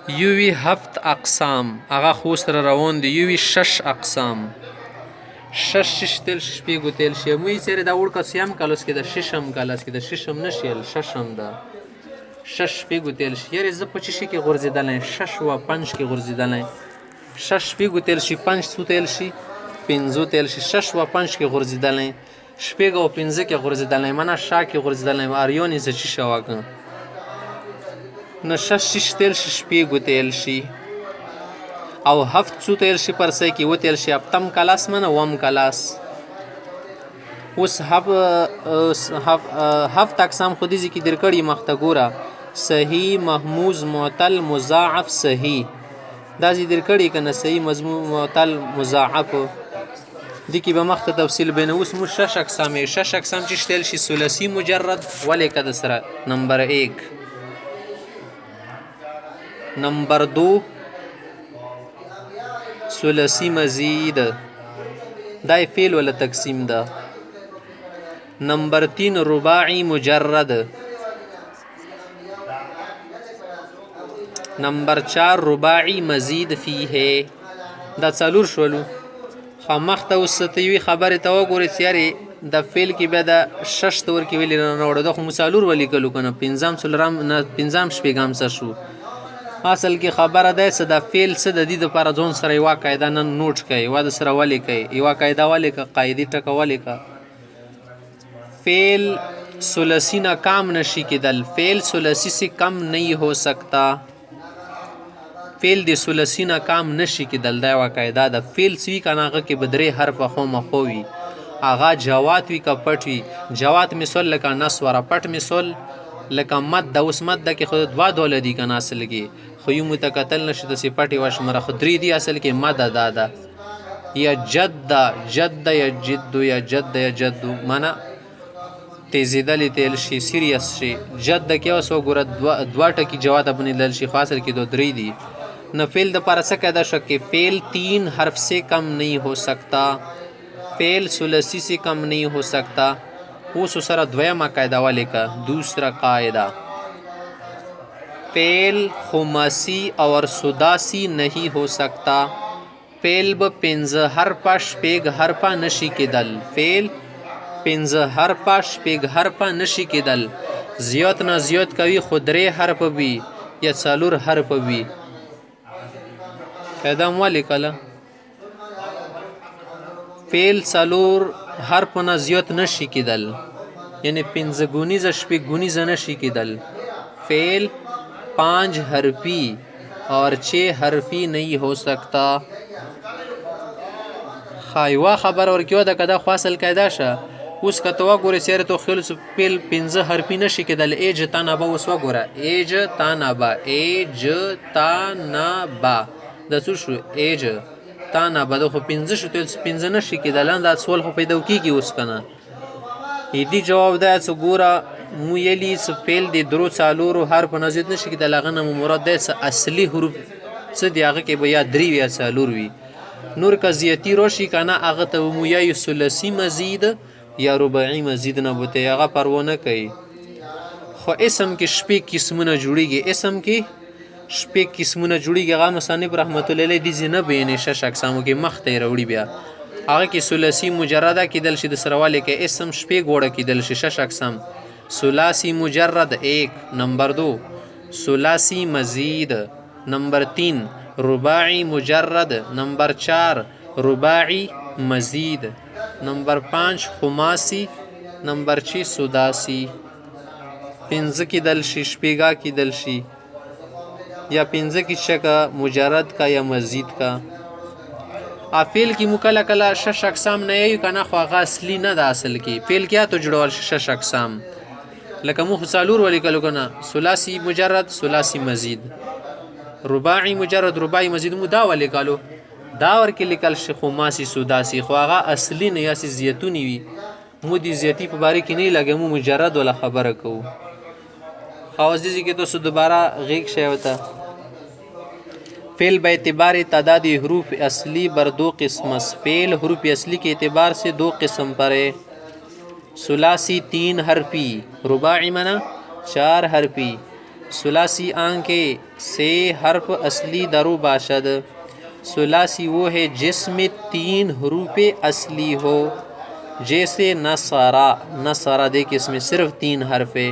یوی 7 اقسام هغه خو سره روان دي. یوی 6 اقسام. 6 تل شپږ تل شي مو یې سره دا وړ کسیم کالوس کې د ششم کالاس کې د ششم نشیل ششم ده 6 شپږ تل شي یاره ز 25 کې غورځیدل 6 و 5 کې غورځیدل 6 شپږ تل شي 5 سو تل شي 15 تل شي 6 و 5 کې غورځیدل شپږ او 15 کې غورځیدل منه شا کې غورځیدل اریونی ز چی شواګه نو 6 تل شي شپږ تل شي او 7 څو تل شي پر سې کې و تل شي اپتم کلاس منه وم کلاس اوس هفت اقسام خودی ذکر درکړی مخته ګوره صحیح محموز معتل مضاعف صحیح دا ذکر درکړی کنه صحیح مضموم معتل مضاعف دي کې به مخته تفصیل بین اوس مو 6 اقسام چې شتل شي ثلاثي مجرد ولې کده سره نمبر 1 نمبر 2 ثلاثي مزید دای فعل ولا تقسیم ده نمبر 3 رباعی مجرد نمبر 4 رباعی مزید فیه دا څلور شولو خامخته وستوي خبره ته وګورئ چې د فعل کې به د 6 تور کې ویل نه وړو د خو مثالور ولي کلو کنه 15 سلرام نه 15 شپږم څه شو اصل کې خبره ده چې د فعل څه د دې لپاره ځون سره یو قاعده نه نوٹ کړئ یو د سره ولي کوي یو قاعده ولي کا قاعده ټکو ولي کا فعل ثلاثی نہ کام نشی کېدل فعل ثلاثی سے کم نہیں ہو سکتا فعل د ثلاثی نہ کام نشی کېدل دا یو قاعده ده فعل سوي کنه هغه کې بدري حرف خو مخوي اغا جوات وی کا پټ وی جوات مثال لکه نس ورا پټ مثال لکه مد د اوس مد کې خود دوا دول دي کنه اصل کې خو یو متکتل نشي د صفات واش مره خدري دي اصل کې مد دادا یا جد جد یا جد یا جد یا جد معنا تیزیدلی تل شي سیریس شي جد کې اوس وګوره دوا ټکی جواد بنې دل شي خاصر کې دو درې دي نو فعل د پر څه قاعده شو کې فعل 3 حرف سے کم نہیں ہو سکتا فعل ثلاثی سے کم نہیں ہو سکتا اوس سره دویمه قاعده ولیکه دوسرا قاعده فعل خماسی اور سداسی نہیں ہو سکتا فعل به 15 حرفه شپږ حرفه نشي کېدل فعل 15 حرفه شپږ حرفه نشي کېدل زیات نه زیات کوي خو درې حرف وي یا څلور حرف وي قاعده مو لیکله فعل څلور حرف نه زیات نشي کېدل یعنی 15 گونیز شپږ گونیز نشي کېدل فعل 5 حرفی اور 6 حرفی نہیں ہو سکتا خایوا خبر اور کیو د کدا خاصل قاعده شه اوس کته وګوره سره تو خل سپل 15 حرفی نشي کېدل ایج تنابا اوس وګوره ایج تنابا د څه شو ایج تنابا د خو 15 شو تل 15 نشي کېدل دا سوال خو پیدا کیږي اوس کنه ایدی جواب ده چې ګوره مو یلی سپیل دی درو څالورو حرف نزید نشي کېدل هغه نه مراد ده اصلي حروف څه دی هغه کې به یا درې یا څالور وي نور که زیاتی راشي کنه هغه ته مو یا ثلاثي مزید یا رباعي مزید نه بوته هغه پروا نه کوي خو اسم کې شپږ قسمونه جوړیږي اسم کې شپږ قسمونه جوړیږي هغه مصنف رحمت الله علیه دي نه بیانې 6 اقسامو کې مخته وروړي بیا هغه کې ثلاثي مجرده کېدل شي د سرواله کې اسم شپږ وړه کېدل شي 6 اقسام ثلاثي مجرد 1 نمبر 2 ثلاثي مزید نمبر 3 رباعی مجرد نمبر 4 رباعی مزید نمبر 5 خماسی نمبر 6 سداسی 15 کېدل شي شپږه کېدل شي یا 15 کې شکا مجرد کا یا مزید کا فعل کې مکله کله 6 اقسام نه یو کنه خو هغه اصلي نه ده اصل کې فعل کې ته جوړول 6 اقسام لکه مو خسالور ولیکلو کنه ثلاثي مجرد ثلاثي مزید رباعي مجرد رباعي مزید مو دا ولیکلو دا ورکه لیکل شي خماسي سداسي خو هغه اصلي نه یا زیاتونی وي مو دي زیاتی په باره کې نه لګم مجرد ولا خبره کو خاص دي کې تو دوباره غیږ شي وته فعل به اعتبار تعداد حروف اصلی بر 2 قسم فعل حروف اصلی کے اعتبار سے 2 قسم پر ہے ثلاثی 3 حرفی رباعی منا 4 حرفی ثلاثی آن کے سے حرف اصلی درو باشد. ثلاثی وہ ہے جس میں 3 حروف اصلی ہو، جیسے نصارا. نصارا دیکھ اس میں صرف 3 حرف ہے.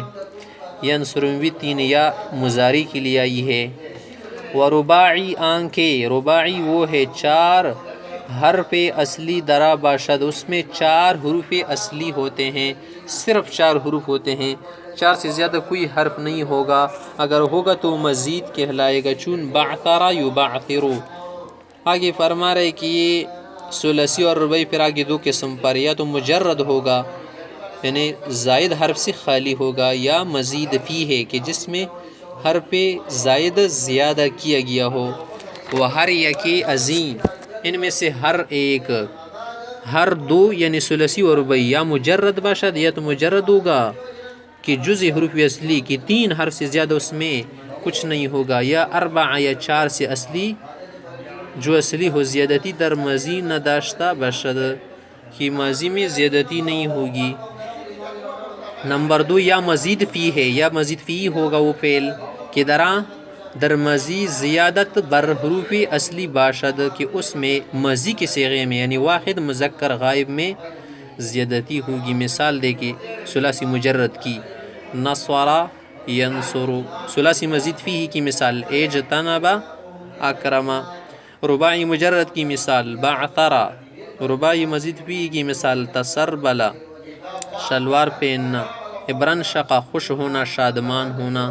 ینصر میں بھی 3 یا مضاری کے لیے آئی ہے. ورباعی آن کے رباعی وہ ہے 4 حرف اصلی درا باشد، اس میں 4 حروف اصلی ہوتے ہیں، صرف 4 حروف ہوتے ہیں، 4 سے زیادہ کوئی حرف نہیں ہوگا. اگر ہوگا تو مزید کہلائے گا، چون بعثر یبعثر. آگے فرما رہے کہ یہ ثلاثی اور رباعی پھر آگے 2 قسم پر، یا تو مجرد ہوگا یعنی زائد حرف سے خالی ہوگا، یا مزید فی ہے کہ جس میں حرف زائد زیادہ کیا گیا ہو. وہ ہر یکی عظیم ان میں سے ہر ایک، ہر 2 یعنی ثلاثی اور رباعی یا مجرد باشد، یا تو مجرد ہوگا کہ جز حروف اصلی کی 3 حرف سے زیادہ اس میں کچھ نہیں ہوگا، یا 4 یا 4 سے اصلی جو اصلی ہو زیادتی در ماضی نداشتہ باشد کہ ماضی میں زیادتی نہیں ہوگی. نمبر 2 یا مزید فی ہے، یا مزید فی ہوگا وہ فعل کہ در ماضی زیادت بر حروف اصلی باشد کہ اس میں ماضی کے صیغے میں یعنی واحد مذکر غائب میں زیادتی ہوگی. مثال دے کے ثلاثی مجرد کی نصرا ینصر. ثلاثی مزید فی کی مثال اجتنب اکرما. رباعی مجرد کی مثال بعثرا. رباعی مزید فی کی مثال تسربلا شلوار پہننا. ابرن شقا خوش ہونا شادمان ہونا.